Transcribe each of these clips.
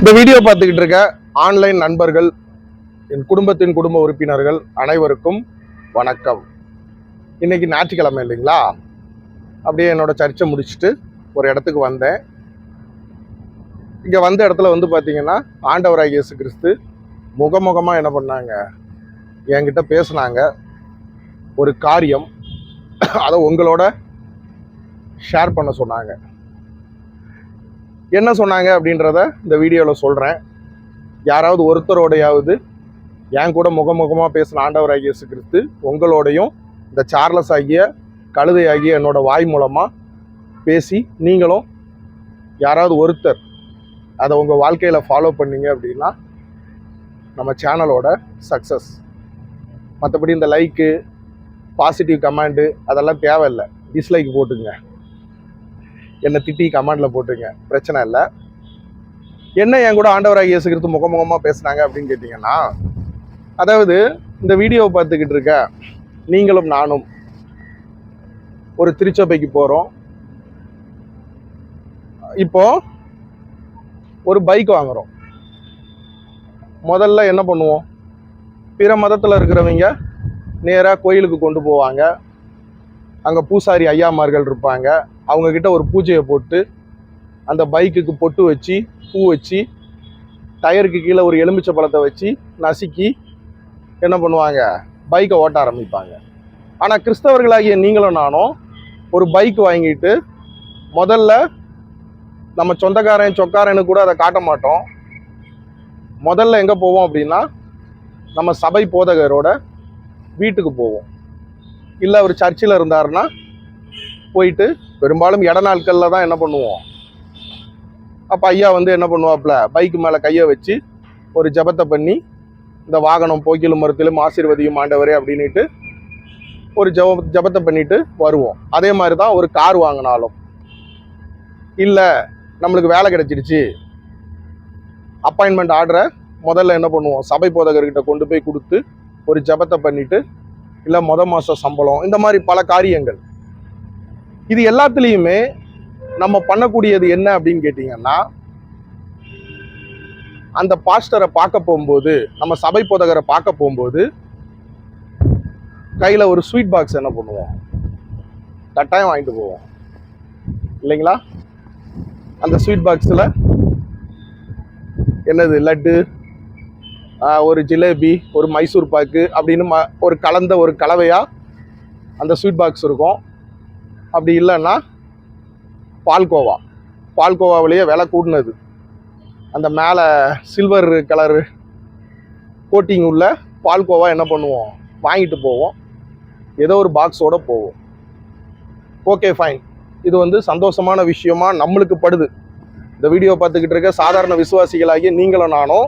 இந்த வீடியோ பார்த்துக்கிட்டு இருக்க ஆன்லைன் நண்பர்கள், என் குடும்பத்தின் குடும்ப உறுப்பினர்கள் அனைவருக்கும் வணக்கம். இன்னைக்கு ஞாயிற்றுக்கிழமை இல்லைங்களா? அப்படியே என்னோட சர்ச்சை முடிச்சுட்டு ஒரு இடத்துக்கு வந்தேன். இங்கே வந்த இடத்துல வந்து பார்த்தீங்கன்னா ஆண்டவராகிய இயேசு கிறிஸ்து முகமுகமாக என்ன பண்ணாங்க, என்கிட்ட பேசுனாங்க. ஒரு காரியம், அதை உங்களோட ஷேர் பண்ண சொன்னாங்க. என்ன சொன்னாங்க அப்படின்றத இந்த வீடியோவில் சொல்கிறேன். யாராவது ஒருத்தரோடையாவது என் கூட முகமுகமாக பேசின ஆண்டவராகிய இயேசு கிறிஸ்து உங்களோடையும் இந்த சார்லஸ் ஆகிய கழுதை ஆகிய என்னோட வாய் மூலமாக பேசி நீங்களும் யாராவது ஒருத்தர் அதை உங்கள் வாழ்க்கையில் ஃபாலோ பண்ணீங்க அப்படின்னா நம்ம சேனலோட சக்ஸஸ். மற்றபடி இந்த லைக்கு, பாசிட்டிவ் கமெண்டு அதெல்லாம் தேவையில்லை. டிஸ்லைக் போட்டுங்க, என்னை திட்டி கமெண்டில் போட்டுங்க, பிரச்சனை இல்லை. என்ன என் கூட ஆண்டவராகிய இயேசு கிறிஸ்து முகமுகமாக பேசுனாங்க அப்படின்னு கேட்டிங்கன்னா, அதாவது இந்த வீடியோவை பார்த்துக்கிட்டு இருக்க நீங்களும் நானும் ஒரு திருச்சபைக்கு போகிறோம். இப்போ ஒரு பைக் வாங்குகிறோம். முதல்ல என்ன பண்ணுவோம், பிற மதத்தில் இருக்கிறவங்க நேராக கோயிலுக்கு கொண்டு போவாங்க. அங்கே பூசாரி ஐயாமார்கள் இருப்பாங்க. அவங்கக்கிட்ட ஒரு பூஜையை போட்டு அந்த பைக்குக்கு பொட்டு வச்சு பூ வச்சு டயருக்கு கீழே ஒரு எலுமிச்சை பழத்தை வச்சு நசுக்கி என்ன பண்ணுவாங்க, பைக்கை ஓட்ட ஆரம்பிப்பாங்க. ஆனால் கிறிஸ்தவர்களாகிய நீங்களும் நானும் ஒரு பைக் வாங்கிட்டு முதல்ல நம்ம சொந்தக்காரன் சொக்காரனு கூட அதை காட்ட மாட்டோம். முதல்ல எங்கே போவோம் அப்படின்னா நம்ம சபை போதகரோட வீட்டுக்கு போவோம். இல்லை அவர் சர்ச்சில் இருந்தாருன்னா போயிட்டு, பெரும்பாலும் இட நாட்களில் தான் என்ன பண்ணுவோம், அப்போ ஐயா வந்து என்ன பண்ணுவாப்புல, பைக்கு மேலே கையை வச்சு ஒரு ஜபத்தை பண்ணி இந்த வாகனம் போக்கிலும் மரத்திலும் ஆசீர்வதியும் ஆண்டவரே அப்படின்ட்டு ஒரு ஜபத்தை பண்ணிட்டு வருவோம். அதே மாதிரி தான் ஒரு கார் வாங்கினாலும், இல்லை நம்மளுக்கு வேலை கிடைச்சிடுச்சு, அப்பாயின்மெண்ட் ஆர்டரை முதல்ல என்ன பண்ணுவோம், சபை போதகர்கிட்ட கொண்டு போய் கொடுத்து ஒரு ஜபத்தை பண்ணிட்டு, இல்லை மாத சம்பளம், இந்த மாதிரி பல காரியங்கள். இது எல்லாத்துலேயுமே நம்ம பண்ணக்கூடியது என்ன அப்படின்னு கேட்டிங்கன்னா, அந்த பாஸ்டரை பார்க்க போகும்போது, நம்ம சபை போதகரை பார்க்க போகும்போது கையில் ஒரு ஸ்வீட் பாக்ஸ் என்ன பண்ணுவோம், கட்டாயம் வாங்கிட்டு போவோம் இல்லைங்களா? அந்த ஸ்வீட் பாக்ஸில் என்னது, லட்டு, ஒரு ஜிலேபி, ஒரு மைசூர் பாக்கு அப்படின்னு ஒரு கலந்த ஒரு கலவையாக அந்த ஸ்வீட் பாக்ஸ் இருக்கும். அப்படி இல்லைன்னா பால்கோவாவிலேயே விலை கூடினது, அந்த மேலே சில்வர் கலரு கோட்டிங் உள்ள பால்கோவா என்ன பண்ணுவோம், வாங்கிட்டு போவோம். ஏதோ ஒரு பாக்ஸோடு போவோம். ஓகே ஃபைன், இது வந்து சந்தோஷமான விஷயமா நம்மளுக்கு படுது. இந்த வீடியோ பார்த்துக்கிட்டு இருக்க சாதாரண விசுவாசிகளாகிய நீங்களும் நானும்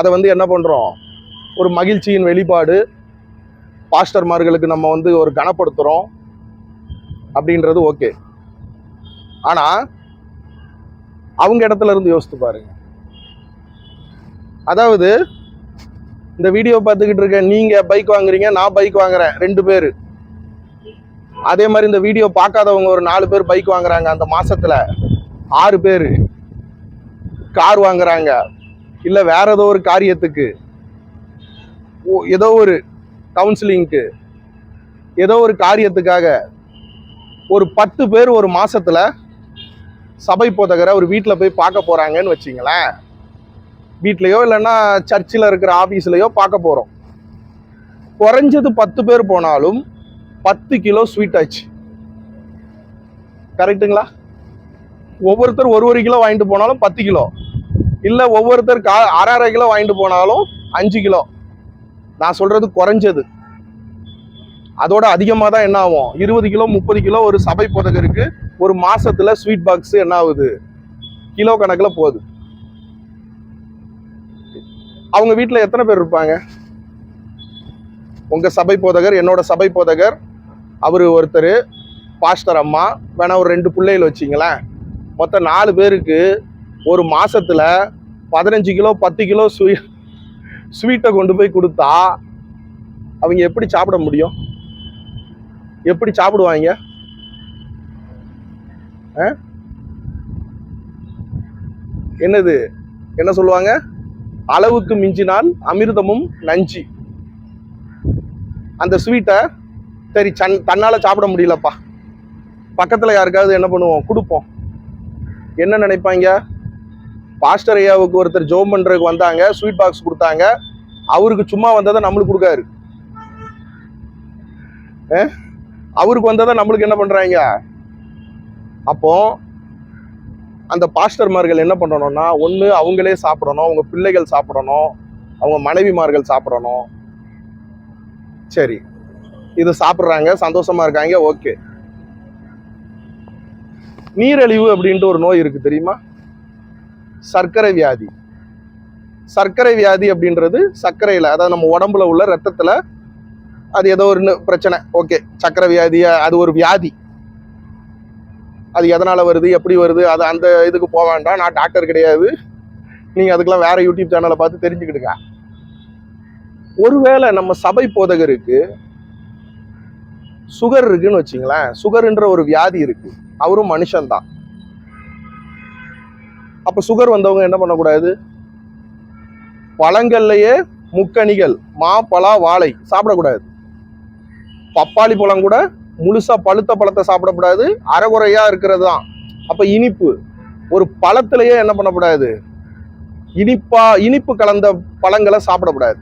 அதை வந்து என்ன பண்ணுறோம், ஒரு மகிழ்ச்சியின் வெளிப்பாடு, பாஸ்டர்மார்களுக்கு நம்ம வந்து ஒரு கனப்படுத்துகிறோம் அப்படின்றது ஓகே. ஆனால் அவங்க இடத்துல இருந்து யோசித்து பாருங்க. அதாவது இந்த வீடியோ பார்த்துக்கிட்டு இருக்க நீங்கள் பைக் வாங்குறீங்க, நான் பைக் வாங்குறேன், 2 பேர். அதே மாதிரி இந்த வீடியோ பார்க்காதவங்க ஒரு 4 பேர் பைக் வாங்குறாங்க. அந்த மாசத்துல 6 பேர் கார் வாங்குறாங்க. இல்லை வேற ஏதோ ஒரு காரியத்துக்கு, ஏதோ ஒரு கவுன்சிலிங்க்கு, ஏதோ ஒரு காரியத்துக்காக ஒரு 10 பேர் ஒரு மாசத்துல சபை போதகரை ஒரு வீட்டில் போய் பார்க்க போறாங்கன்னு வச்சிங்களேன். வீட்லையோ இல்லைன்னா சர்ச்சில் இருக்கிற ஆஃபீஸ்லையோ பார்க்க போகிறோம். குறைஞ்சது 10 பேர் போனாலும் 10 கிலோ ஸ்வீட் ஆச்சு. கரெக்டுங்களா? ஒவ்வொருத்தர் ஒரு கிலோ வாங்கிட்டு போனாலும் 10 கிலோ, இல்லை ஒவ்வொருத்தர் அரை கிலோ வாங்கிட்டு போனாலும் 5 கிலோ. நான் சொல்றது குறைஞ்சது. அதோட அதிகமாக தான் என்ன ஆகும், 20 கிலோ 30 கிலோ ஒரு சபை போதகருக்கு ஒரு மாசத்துல ஸ்வீட் பாக்ஸ் என்ன ஆகுது, கிலோ கணக்கில் போகுது. அவங்க வீட்டில் எத்தனை பேர் இருப்பாங்க? உங்க சபை போதகர், என்னோட சபை போதகர், அவர் ஒருத்தர், பாஸ்டர் அம்மா, வேணா ஒரு 2 பிள்ளைகள் வச்சிங்களேன். மொத்தம் 4 பேருக்கு ஒரு மாசத்துல 15 கிலோ 10 கிலோ ஸ்வீட்டை கொண்டு போய் கொடுத்தா அவங்க எப்படி சாப்பிட முடியும்? எப்படி சாப்பிடுவாங்க? என்னது, என்ன சொல்லுவாங்க, அளவுக்கு மிஞ்சினால் அமிர்தமும் நஞ்சு. அந்த ஸ்வீட்டை சரி தன்னால சாப்பிட முடியலப்பா, பக்கத்துல யாருக்காவது என்ன பண்ணுவோம், கொடுப்போம். என்ன நினைப்பாங்க, பாஸ்டர் ஐயாவுக்கு ஒருத்தர் ஜோம் பண்றதுக்கு வந்தாங்க, ஸ்வீட் பாக்ஸ் கொடுத்தாங்க, அவருக்கு சும்மா வந்ததை நம்மளுக்கு கொடுக்காரு, அவருக்கு வந்ததை நம்மளுக்கு என்ன பண்றாங்க. அப்போ அந்த பாஸ்டர்மார்கள் என்ன பண்ணணும்னா, ஒன்று அவங்களே சாப்பிடணும், அவங்க பிள்ளைகள் சாப்பிடணும், அவங்க மனைவிமார்கள் சாப்பிடணும். சரி, இது சாப்பிட்றாங்க, சந்தோஷமா இருக்காங்க, ஓகே. நீரிழிவு அப்படின்ட்டு ஒரு நோய் இருக்கு தெரியுமா, சர்க்கரை வியாதி. சர்க்கரை வியாதி அப்படின்றது சர்க்கரையில், அதாவது நம்ம உடம்புல உள்ள ரத்தத்தில் அது ஏதோ ஒரு பிரச்சனை, ஓகே. சர்க்கரை வியாதி அது ஒரு வியாதி, அது எதனால வருது, எப்படி வருது, அது அந்த இதுக்கு போக வேண்டாம், நான் டாக்டர் கிடையாது, நீங்க அதுக்கெல்லாம் வேற யூடியூப் சேனலை பார்த்து தெரிஞ்சுக்கிடுங்க. ஒருவேளை நம்ம சபை போதகருக்கு சுகர் இருக்குன்னு வச்சுங்களேன், சுகர்ன்ற ஒரு வியாதி இருக்கு, அவரும் மனுஷன்தான். அப்ப சுகர் வந்தவங்க என்ன பண்ணக்கூடாது, பழங்கள்லயே முக்கணிகள் மா பலா வாழை சாப்பிடக்கூடாது. பப்பாளி பழம் கூட முழுசா பழுத்த பழத்தை சாப்பிடக்கூடாது, அரைகுறையா இருக்கிறது தான். அப்ப இனிப்பு, ஒரு பழத்திலேயே என்ன பண்ணக்கூடாது, இனிப்பு கலந்த பழங்களை சாப்பிடக்கூடாது.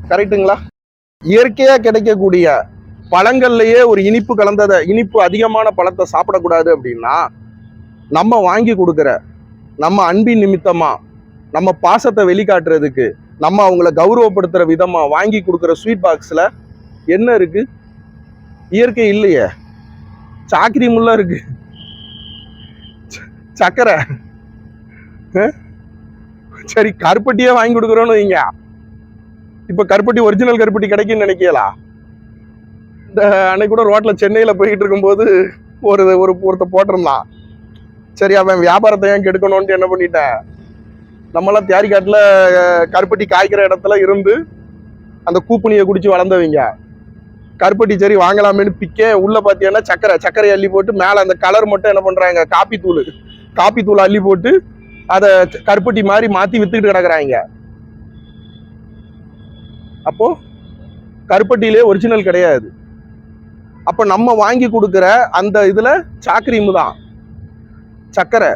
கரெக்டுங்களா? இயற்கையா கிடைக்கக்கூடிய பழங்கள்லயே ஒரு இனிப்பு கலந்ததை, இனிப்பு அதிகமான பழத்தை சாப்பிடக்கூடாது அப்படின்னா, நம்ம வாங்கி கொடுக்குற, நம்ம அன்பின் நிமித்தமா, நம்ம பாசத்தை வெளிக்காட்டுறதுக்கு, நம்ம அவங்கள கௌரவப்படுத்துற விதமா வாங்கி கொடுக்குற ஸ்வீட் பாக்ஸ்ல என்ன இருக்கு, இயற்கை இல்லையே, சாக்கிரி முள்ள இருக்கு, சக்கரை. சரி, கருப்பட்டியே வாங்கி கொடுக்குறோன்னு வைங்க, இப்ப கருப்பட்டி ஒரிஜினல் கருப்பட்டி கிடைக்குன்னு நினைக்கலாம். இந்த அன்னைக்கு கூட ரோட்ல சென்னையில போயிட்டு இருக்கும்போது ஒருத்த போட்டிருந்தான். சரி, அவன் வியாபாரத்தை ஏன் கெடுக்கணும்னு என்ன பண்ணிட்டேன், நம்மளாம் தியாரிக்காட்டுல கருப்பட்டி காய்க்கிற இடத்துல இருந்து அந்த கூப்பனியை குடிச்சு வளர்ந்தவங்க, கருப்பட்டி சரி வாங்கலாமேன்னு பிக்க, உள்ள பாத்தீங்கன்னா சர்க்கரை அள்ளி போட்டு, மேல அந்த கலர் மட்டும் என்ன பண்றாங்க, காப்பி தூள் அள்ளி போட்டு அதை கருப்பட்டி மாதிரி மாத்தி வித்துக்கிட்டு கிடக்குறாங்க. அப்போ கருப்பட்டியிலே ஒரிஜினல் கிடையாது. அப்ப நம்ம வாங்கி கொடுக்குற அந்த இதுல சாக்கிரீமு தான், சக்கரை.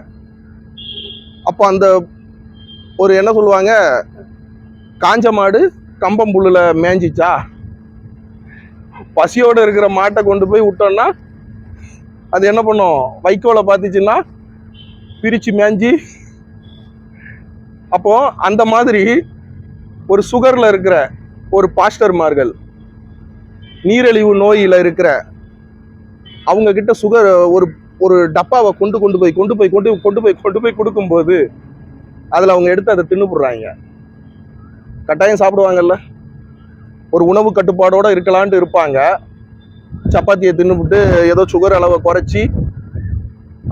அப்போ அந்த ஒரு என்ன சொல்லுவாங்க, காஞ்ச மாடு கம்பம்புல்லுல மேஞ்சிச்சா, பசியோட இருக்கிற மாட்டை கொண்டு போய் விட்டோம்னா அது என்ன பண்ணும், வைக்கோலை பார்த்துச்சுன்னா பிரிச்சு மேஞ்சி. அப்போ அந்த மாதிரி ஒரு சுகர்ல இருக்கிற ஒரு பாஸ்டர்மார்கள், நீரிழிவு நோயில இருக்கிற அவங்க கிட்ட சுகர் ஒரு டப்பாவை கொண்டு போய் கொடுக்கும்போது அதுல அவங்க எடுத்து அதை தின்னுபடுறாங்க. கட்டாயம் சாப்பிடுவாங்கல்ல, ஒரு உணவு கட்டுப்பாடோட இருக்கலான்ட்டு இருப்பாங்க, சப்பாத்தியை தின்னுபிட்டு ஏதோ சுகர் அளவை குறைச்சி.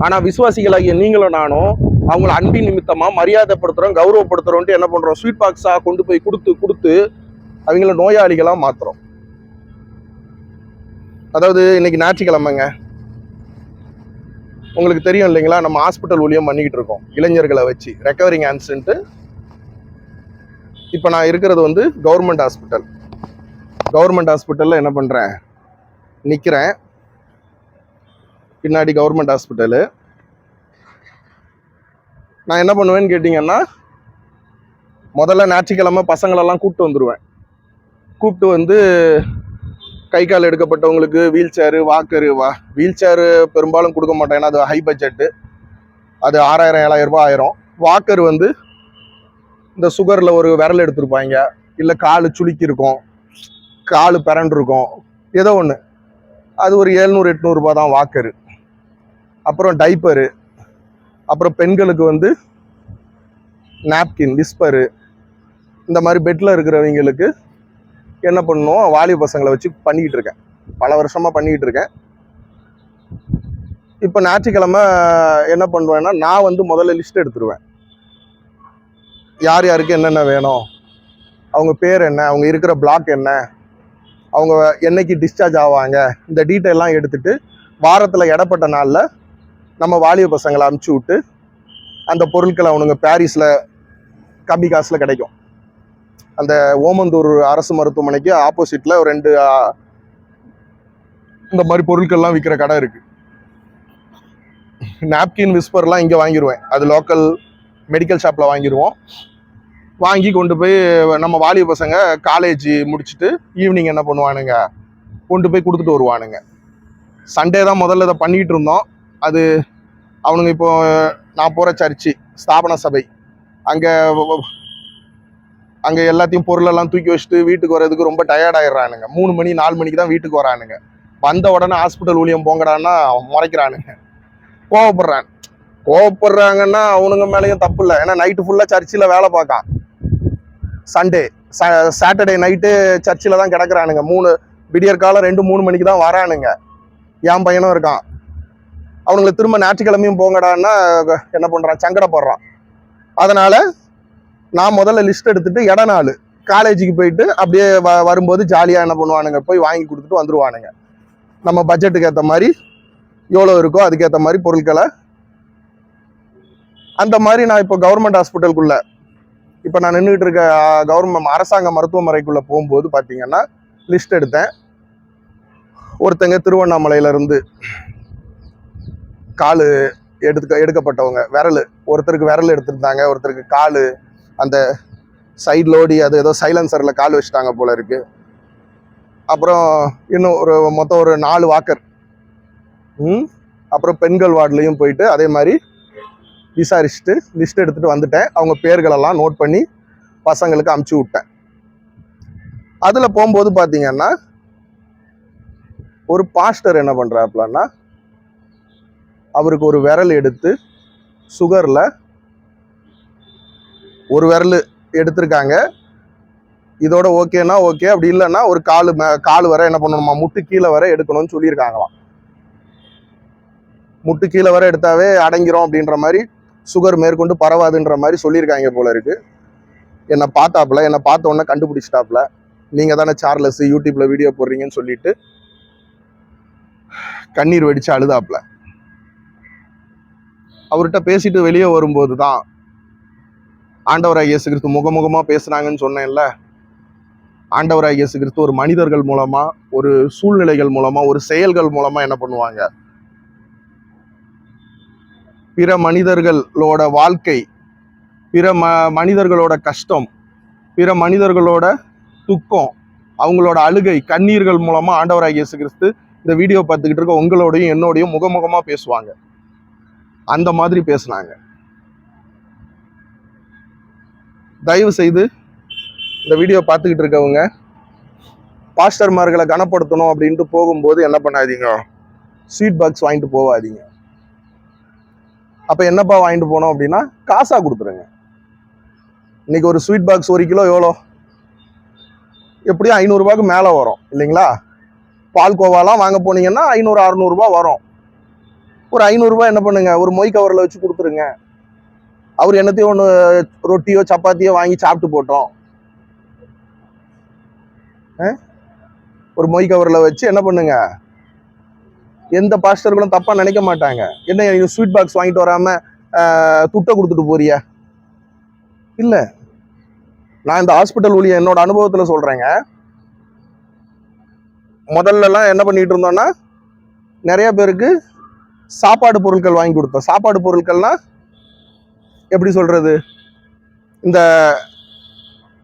ஆனா விசுவாசிகளாகிய நீங்களும் நானும் அவங்கள அன்பின் நிமித்தமா மரியாதைப்படுத்துறோம், கௌரவப்படுத்துறோம்ட்டு என்ன பண்றோம், ஸ்வீட் பாக்ஸா கொண்டு போய் கொடுத்து அவங்கள நோயாளிகளா மாத்துறோம். அதாவது இன்னைக்கு ஞாயிற்றுக்கிழமைங்க, உங்களுக்கு தெரியும் இல்லைங்களா, நம்ம ஹாஸ்பிட்டல் ஊழியம் பண்ணிக்கிட்டு இருக்கோம் இளைஞர்களை வச்சு, ரெக்கவரிங் ஹேண்ட்ஸ்ன்ட்டு. இப்போ நான் இருக்கிறது வந்து கவர்மெண்ட் ஹாஸ்பிட்டலில் என்ன பண்ணுறேன், நிற்கிறேன். பின்னாடி கவர்மெண்ட் ஹாஸ்பிட்டலு. நான் என்ன பண்ணுவேன்னு கேட்டிங்கன்னா, முதல்ல ஞாயிற்றுக்கிழமை பசங்களெல்லாம் கூப்பிட்டு வந்து கை கால் எடுக்கப்பட்டவங்களுக்கு வீல் சேரு, வீல் சேரு பெரும்பாலும் கொடுக்க மாட்டேன், ஏன்னா அது ஹை பட்ஜெட்டு, அது 6000 7000 ரூபாய் ஆயிரும். வாக்கர் வந்து இந்த சுகரில் ஒரு விரல் எடுத்துருப்பாங்க, இல்லை கால் சுளுக்கி இருக்கும், கால் பிறண்டு இருக்கும், ஏதோ ஒன்று, அது ஒரு 700 800 ரூபாய் தான் வாக்கரு. அப்புறம் டைப்பரு, அப்புறம் பெண்களுக்கு வந்து நாப்கின், விஸ்பரு, இந்த மாதிரி பெட்டில் இருக்கிறவங்களுக்கு என்ன பண்ணணும், வாலிப பசங்களை வச்சு பண்ணிக்கிட்டு இருக்கேன், பல வருஷமாக பண்ணிக்கிட்டு இருக்கேன். இப்போ ஞாயிற்றுக்கிழமை என்ன பண்ணுவேன்னா, நான் வந்து முதல்ல லிஸ்ட் எடுத்துருவேன், யார் யாருக்கு என்னென்ன வேணும், அவங்க பேர் என்ன, அவங்க இருக்கிற பிளாக் என்ன, அவங்க என்னைக்கு டிஸ்சார்ஜ் ஆவாங்க, இந்த டீட்டெயிலாம் எடுத்துட்டு வாரத்தில் இடப்பட்ட நாளில் நம்ம வாலிப பசங்களை அனுப்பிச்சி விட்டு அந்த பொருட்களை அவனுங்க பாரிஸில் கம்மி காசில் கிடைக்கும். அந்த ஓமந்தூர் அரசு மருத்துவமனைக்கு ஆப்போசிட்டில் ஒரு 2 இந்த மாதிரி பொருட்கள்லாம் விற்கிற கடை இருக்குது. நாப்கின் விஸ்பர்லாம் இங்கே வாங்கிடுவேன். அது லோக்கல் மெடிக்கல் ஷாப்பில் வாங்கிடுவோம். வாங்கி கொண்டு போய் நம்ம வாலிப பசங்க காலேஜ் முடிச்சுட்டு ஈவினிங் என்ன பண்ணுவானுங்க, கொண்டு போய் கொடுத்துட்டு வருவானுங்க. சண்டே தான் முதல்ல இதை பண்ணிகிட்டு இருந்தோம். அது அவனுங்க இப்போ நான் போகிற சர்ச்சு ஸ்தாபன சபை அங்கே எல்லாத்தையும் பொருளெல்லாம் தூக்கி வச்சுட்டு வீட்டுக்கு வர்றதுக்கு ரொம்ப டயர்டாயிடுறானுங்க. 3 மணி 4 மணிக்கு தான் வீட்டுக்கு வரானுங்க. வந்த உடனே ஹாஸ்பிட்டல் ஊழியம் போங்கடான்னா முறைக்கிறானுங்க, கோவப்படுறாங்கன்னா அவனுங்க மேலேயும் தப்பு இல்லை. ஏன்னா நைட்டு ஃபுல்லாக சர்ச்சில் வேலை பார்க்கான். சாட்டர்டே நைட்டு சர்ச்சில் தான் கிடக்குறானுங்க. விடியற் காலம் 2-3 மணிக்கு தான் வரானுங்க. என் பையனும் இருக்கான். அவனுங்களை திரும்ப ஞாயிற்றுக்கிழமையும் போங்கடான்னா என்ன பண்ணுறான், சங்கடப்படுறான். அதனால் நான் முதல்ல லிஸ்ட் எடுத்துட்டு நாள் காலேஜுக்கு போயிட்டு அப்படியே வரும்போது ஜாலியாக என்ன பண்ணுவானுங்க, போய் வாங்கி கொடுத்துட்டு வந்துடுவானுங்க. நம்ம பட்ஜெட்டுக்கு ஏற்ற மாதிரி எவ்வளோ இருக்கோ அதுக்கேற்ற மாதிரி பொருட்களை அந்த மாதிரி நான் இப்போ கவர்மெண்ட் ஹாஸ்பிட்டலுக்குள்ள இப்போ நான் நின்றுட்டு இருக்க கவர்மெண்ட் அரசாங்க மருத்துவமனைக்குள்ளே போகும்போது பார்த்தீங்கன்னா லிஸ்ட் எடுத்தேன். ஒருத்தங்க திருவண்ணாமலையிலேருந்து கால் எடுக்கப்பட்டவங்க, ஒருத்தருக்கு விரல் எடுத்திருந்தாங்க, ஒருத்தருக்கு கால் அந்த சைடு லோடி அது ஏதோ சைலன்சரில் கால் வச்சுட்டாங்க போல இருக்கு. அப்புறம் இன்னும் மொத்தம் ஒரு 4 வாக்கர். அப்புறம் பெண்கள் வார்டுலையும் போயிட்டு அதே மாதிரி விசாரிச்சுட்டு லிஸ்ட் எடுத்துகிட்டு வந்துட்டேன். அவங்க பேர்களெல்லாம் நோட் பண்ணி பசங்களுக்கு அமுச்சு விட்டேன். அதில் போகும்போது பார்த்தீங்கன்னா ஒரு பாஸ்டர் என்ன பண்ணுறாப்புலன்னா, அவருக்கு ஒரு விரல் எடுத்து சுகரில் ஒரு விரல் எடுத்திருக்காங்க. இதோட ஓகேனா ஓகே, அப்படி இல்லைன்னா ஒரு கால் வர என்ன பண்ணணுமா, முட்டு கீழே வர எடுக்கணும்னு சொல்லியிருக்காங்களாம். முட்டு கீழே வர எடுத்தாவே அடங்கிரும் அப்படின்ற மாதிரி, சுகர் மேற்கொண்டு பரவாதுன்ற மாதிரி சொல்லியிருக்காங்க போல இருக்கு. என்னை பார்த்த உடனே கண்டுபிடிச்சிட்டாப்புல. நீங்கள் தானே சார்லஸ் யூடியூப்ல வீடியோ போடுறீங்கன்னு சொல்லிட்டு கண்ணீர் வெடிச்சு அழுதாப்புல. அவர்கிட்ட பேசிட்டு வெளியே வரும்போது தான் ஆண்டவராகிய இயேசு கிறிஸ்து முகமுகமாக பேசுனாங்கன்னு சொன்னேன்ல. ஆண்டவராகிய இயேசு கிறிஸ்து ஒரு மனிதர்கள் மூலமா, ஒரு சூழ்நிலைகள் மூலமா, ஒரு செயல்கள் மூலமா என்ன பண்ணுவாங்க, பிற மனிதர்களோட வாழ்க்கை, பிற மனிதர்களோட கஷ்டம், பிற மனிதர்களோட துக்கம், அவங்களோட அழுகை, கண்ணீர்கள் மூலமா ஆண்டவராகிய இயேசு கிறிஸ்து இந்த வீடியோ பார்த்துக்கிட்டு இருக்க உங்களோடையும் என்னோடையும் முகமுகமா பேசுவாங்க. அந்த மாதிரி பேசுனாங்க. தயவு செய்து இந்த வீடியோ பார்த்துக்கிட்டு இருக்கவங்க பாஸ்டர்மார்களை கனப்படுத்தணும் அப்படின்ட்டு போகும்போது என்ன பண்ணாதீங்க, ஸ்வீட் பாக்ஸ் வாங்கிட்டு போகாதீங்க. அப்போ என்னப்பா வாங்கிட்டு போனோம் அப்படின்னா காசா கொடுத்துருங்க. இன்னைக்கு ஒரு ஸ்வீட் பாக்ஸ் 1 கிலோ எவ்வளோ, எப்படியும் 500 ரூபாய்க்கு மேலே வரும் இல்லைங்களா? பால்கோவாலாம் வாங்க போனீங்கன்னா 500-600 ரூபாய் வரும். ஒரு 500 ரூபாய் என்ன பண்ணுங்க, ஒரு மொய் கவரில் வச்சு கொடுத்துருங்க. அவர் என்னத்தையும் ஒன்று ரொட்டியோ சப்பாத்தியோ வாங்கி சாப்பிட்டு போட்டோம். ஒரு மொய் கவரில் வச்சு என்ன பண்ணுங்க, எந்த பாஸ்டர்களும் தப்பா நினைக்க மாட்டாங்க. என்ன ஸ்வீட் பாக்ஸ் வாங்கிட்டு வராம துட்டை கொடுத்துட்டு போறியா? இல்ல, நான் இந்த ஹாஸ்பிட்டல் ஊழியம் என்னோட அனுபவத்துல சொல்றேங்க. முதல்ல எல்லாம் என்ன பண்ணிட்டு இருந்தோம்னா, நிறைய பேருக்கு சாப்பாடு பொருட்கள் வாங்கி கொடுத்தோம். சாப்பாடு பொருட்கள்னா எப்படி சொல்றது, இந்த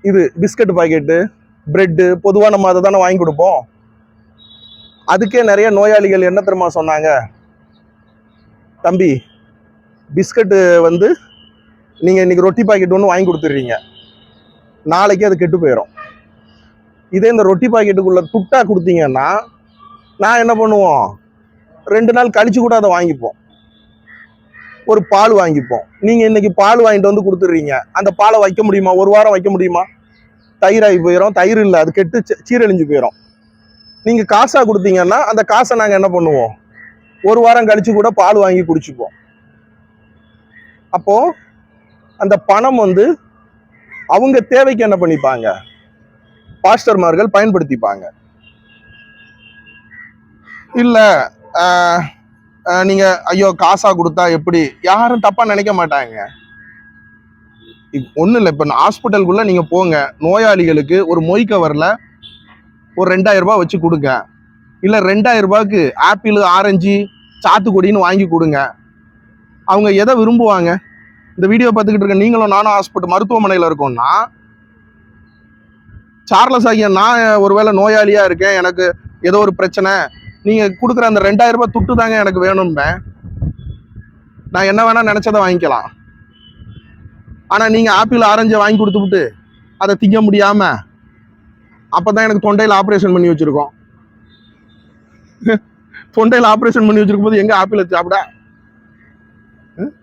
இது பிஸ்கட் பாக்கெட்டு, பிரெட்டு, பொதுவாக நம்ம அதை தானே வாங்கி கொடுப்போம். அதுக்கே நிறைய நோயாளிகள் என்ன தெரியுமா சொன்னாங்க, தம்பி பிஸ்கட்டு நீங்கள் இன்னைக்கு ரொட்டி பாக்கெட் ஒன்று வாங்கி கொடுத்துட்றீங்க, நாளைக்கு அது கெட்டு போயிடும். இதே இந்த ரொட்டி பாக்கெட்டுக்குள்ள துட்டா கொடுத்தீங்கன்னா நான் என்ன பண்ணுவோம், 2 நாள் கழிச்சு கூட அதை வாங்கிப்போம். ஒரு பால் வாங்கிப்போம். நீங்கள் இன்னைக்கு பால் வாங்கிட்டு வந்து கொடுத்துட்றீங்க, அந்த பாலை வைக்க முடியுமா? 1 வாரம் வைக்க முடியுமா? தயிராகி போயிடும். தயிர் இல்லை, அது கெட்டு சீரழிஞ்சு போயிடும். நீங்கள் காசாக கொடுத்தீங்கன்னா அந்த காசை நாங்கள் என்ன பண்ணுவோம், 1 வாரம் கழிச்சு கூட பால் வாங்கி குடிச்சுப்போம். அப்போ அந்த பணம் அவங்க தேவைக்கு என்ன பண்ணிப்பாங்க, பாஸ்டர்மார்கள் பயன்படுத்திப்பாங்க. இல்ல நீங்க ஐயோ காசா கொடுத்தா எப்படி, யாரும் தப்பா நினைக்க மாட்டாங்க. ஒன்றும் இல்லை, இப்போ ஹாஸ்பிட்டலுக்குள்ளே நீங்கள் போங்க, நோயாளிகளுக்கு ஒரு மொய் கவரில் ஒரு 2000 ரூபாய் வச்சு கொடுங்க, இல்லை 2000 ரூபாய்க்கு ஆப்பிள் ஆரஞ்சு சாத்துக்குடின்னு வாங்கி கொடுங்க. அவங்க எதை விரும்புவாங்க? இந்த வீடியோ பார்த்துக்கிட்டு இருக்க நீங்களும் நானும் மருத்துவமனையில் இருக்கோம்னா, சார்லஸ் ஆகிய நான் ஒருவேளை நோயாளியாக இருக்கேன், எனக்கு ஏதோ ஒரு பிரச்சனை, நீங்கள் கொடுக்குற அந்த 2000 ரூபாய் துட்டு தாங்க எனக்கு வேணும்பேன். நான் என்ன வேணால் நினச்சதை வாங்கிக்கலாம். ஆனால் நீங்கள் ஆப்பிள் ஆரஞ்சை வாங்கி கொடுத்துவிட்டு அதை திங்க முடியாமல், அப்போ தான் எனக்கு தொண்டையில் ஆப்ரேஷன் பண்ணி வச்சுருக்கோம். தொண்டையில் ஆப்ரேஷன் பண்ணி வச்சிருக்கும் போது எங்கே ஆப்பிளை சாப்பிட?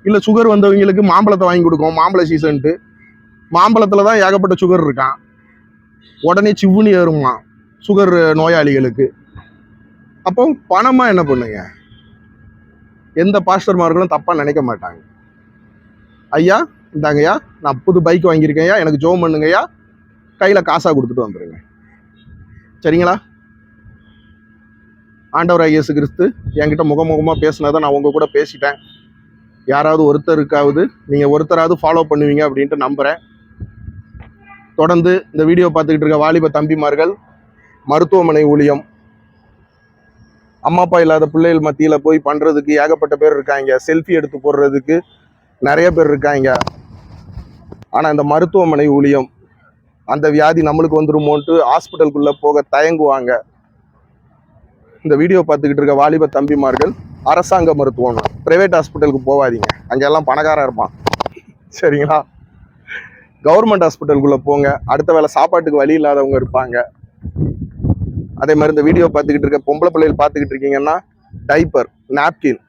இல்லை சுகர் வந்தவங்களுக்கு மாம்பழத்தை வாங்கி கொடுக்கும், மாம்பழ சீசன்ட்டு. மாம்பழத்தில் தான் ஏகப்பட்ட சுகர் இருக்கான், உடனே சிவுனி ஏறுமா சுகர் நோயாளிகளுக்கு. அப்போ பணமாக என்ன பண்ணுங்க? எந்த பாஸ்டர்மார்களும் தப்பாக நினைக்க மாட்டாங்க. ஐயா இந்தாங்கய்யா, நான் புது பைக் வாங்கியிருக்கேன்யா, எனக்கு ஜோம் பண்ணுங்கய்யா, கையில் காசாக கொடுத்துட்டு வந்துடுங்க. சரிங்களா? ஆண்டவராகிய இயேசு கிறிஸ்து என்கிட்ட முகமுகமாக பேசினதை நான் உங்கள் கூட பேசிட்டேன். யாராவது ஒருத்தருக்காவது நீங்கள் ஒருத்தராவது ஃபாலோ பண்ணுவீங்க அப்படின்ட்டு நம்புகிறேன். தொடர்ந்து இந்த வீடியோ பார்த்துக்கிட்டு இருக்க வாலிப தம்பிமார்கள், மருத்துவமனை ஊழியம், அம்மா அப்பா இல்லாத பிள்ளைகள் மத்தியில் போய் பண்ணுறதுக்கு ஏகப்பட்ட பேர் இருக்காங்க, செல்ஃபி எடுத்து போடுறதுக்கு நிறைய பேர் இருக்காங்க. ஆனால் இந்த மருத்துவமனை ஊழியம், அந்த வியாதி நம்மளுக்கு வந்துருமோன்ட்டு ஹாஸ்பிட்டலுக்குள்ளே போக தயங்குவாங்க. இந்த வீடியோ பார்த்துக்கிட்டு இருக்க வாலிப தம்பிமார்கள், அரசாங்க மருத்துவம், ப்ரைவேட் ஹாஸ்பிட்டலுக்கு போகாதீங்க, அங்கெல்லாம் பணக்காரன் இருப்பான். சரிங்களா? கவர்மெண்ட் ஹாஸ்பிட்டலுக்குள்ளே போங்க, அடுத்த வேளை சாப்பாட்டுக்கு வழி இல்லாதவங்க இருப்பாங்க. அதே மாதிரி இந்த வீடியோ பார்த்துக்கிட்டு இருக்க பொம்பளை பிள்ளைகள் பார்த்துக்கிட்டு இருக்கீங்கன்னா, டைப்பர், நாப்கின்,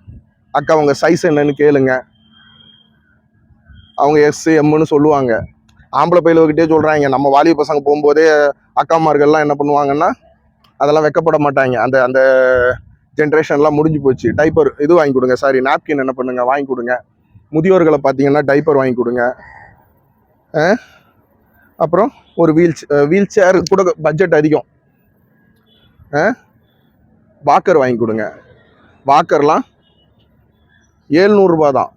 அக்கா அவங்க சைஸ் என்னன்னு கேளுங்க. அவங்க எஸ் எம்னு சொல்லுவாங்க. ஆம்பளை பையல்கிட்டே சொல்கிறாங்க. நம்ம வாலிப பசங்க போகும்போதே அக்காமார்கள்லாம் என்ன பண்ணுவாங்கன்னா, அதெல்லாம் வைக்கப்பட மாட்டாங்க. அந்த அந்த ஜென்ரேஷன்லாம் முடிஞ்சு போச்சு. டைப்பர் இது வாங்கி கொடுங்க, சாரி நாப்கின் என்ன பண்ணுங்க வாங்கி கொடுங்க. முதியோர்களை பார்த்தீங்கன்னா டைப்பர் வாங்கி கொடுங்க. அப்புறம் ஒரு வீல் சேர் கூட பட்ஜெட் அதிகம், வாக்கர் வாங்கி கொடுங்க. வாக்கர்லாம் 700 ரூபா தான்,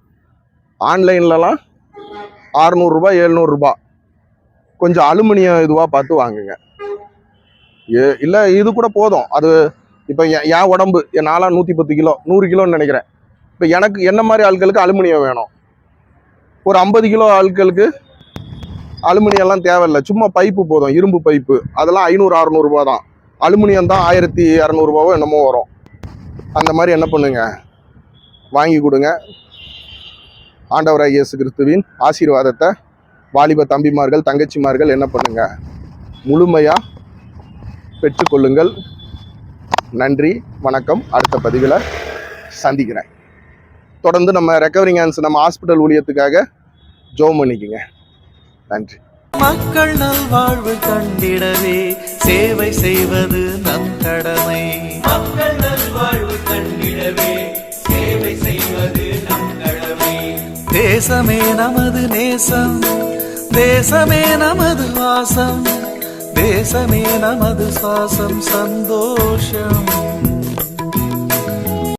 ஆன்லைன்லலாம் 600 ரூபா 700 ரூபா. கொஞ்சம் அலுமினியம் இதுவாக பார்த்து வாங்குங்க. இல்லை இது கூட போதும். அது இப்போ என் உடம்பு நான்லாம் 110 கிலோ 100 கிலோன்னு நினைக்கிறேன். இப்போ எனக்கு என்ன மாதிரி ஆட்களுக்கு அலுமினியம் வேணும். ஒரு 50 கிலோ ஆட்களுக்கு அலுமினியம்லாம் தேவையில்லை, சும்மா பைப்பு போதும், இரும்பு பைப்பு. அதெல்லாம் 500-600 ரூபா தான். அலுமினியம் தான் 1200 ரூபாவோ என்னமோ வரும். அந்த மாதிரி என்ன பண்ணுங்க, வாங்கி கொடுங்க. ஆண்டவராகிய இயேசு கிறிஸ்துவின் ஆசீர்வாதத்தை வாலிப தம்பிமார்கள் தங்கச்சிமார்கள் என்ன பண்ணுங்க, முழுமையாக பெற்றுக்கொள்ளுங்கள். நன்றி, வணக்கம். அடுத்த பதிவில் சந்திக்கிறேன். தொடர்ந்து நம்ம ரெக்கவரிங் ஹேண்ட்ஸ் நம்ம ஹாஸ்பிட்டல் ஊழியத்துக்காக ஜெபம் பண்ணிக்கங்க. நன்றி. மக்கள் நல்வாழ்வு கண்டிடவே சேவை செய்வது நம் கடமை. மக்கள் நல்வாழ்வு கண்டிடவே சேவை செய்வது நம் கடமை. தேசமே நமது நேசம், தேசமே நமது வாசம், தேசமே நமது சுவாசம், சந்தோஷம்.